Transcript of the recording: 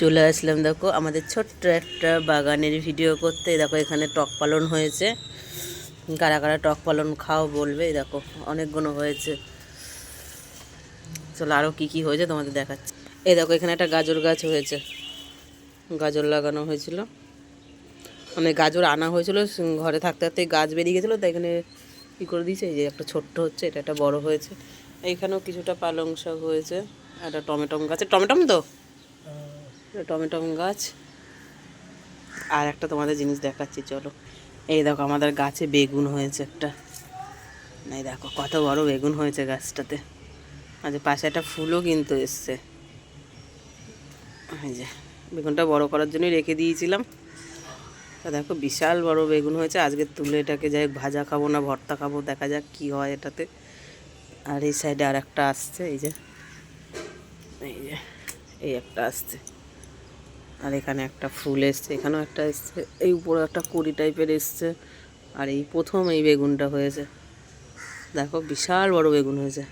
চলে আসলাম দেখো আমাদের ছোট্ট একটা বাগানের ভিডিও করতে। দেখো এখানে টক পালন হয়েছে, কারা কারা টক পালন খাও বলবে। দেখো অনেকগুলো হয়েছে। চলো আরও কী কী হয়েছে তোমাদের দেখাচ্ছি। এই দেখো এখানে একটা গাজর গাছ হয়েছে, গাজর লাগানো হয়েছিল, মানে গাজর আনা হয়েছিল, ঘরে থাকতে থাকতে গাছ বেরিয়ে গেছিলো, তাই এখানে কী করে দিয়েছে। এই যে একটা ছোট্ট হচ্ছে, এটা একটা বড় হয়েছে। এইখানেও কিছুটা পালং শাক হয়েছে, একটা টমেটম গাছে, টমেটম তো টমেটম গাছ। আর একটা তোমাদের জিনিস দেখাচ্ছি চলো। এই দেখো আমাদের গাছে বেগুন হয়েছে একটা, এই দেখো কত বড় বেগুন হয়েছে গাছটাতে। আজ পাশে একটা ফুলও কিন্তু এসছে। এই যে বেগুনটা বড় করার জন্যই রেখে দিয়েছিলাম। তা দেখো বিশাল বড় বেগুন হয়েছে। আজকে তুলে এটাকে যাই ভাজা খাবো না ভর্তা খাবো, দেখা যাক কি হয় এটাতে। আর এই সাইডে আর একটা আসছে, এই যে এই একটা আসছে। আর এখানে একটা ফুল এসছে, এখানেও একটা এসছে, এই উপরে একটা কুড়ি টাইপের এসছে। আর এই প্রথম এই বেগুনটা হয়েছে, দেখো বিশাল বড় বেগুন হয়েছে।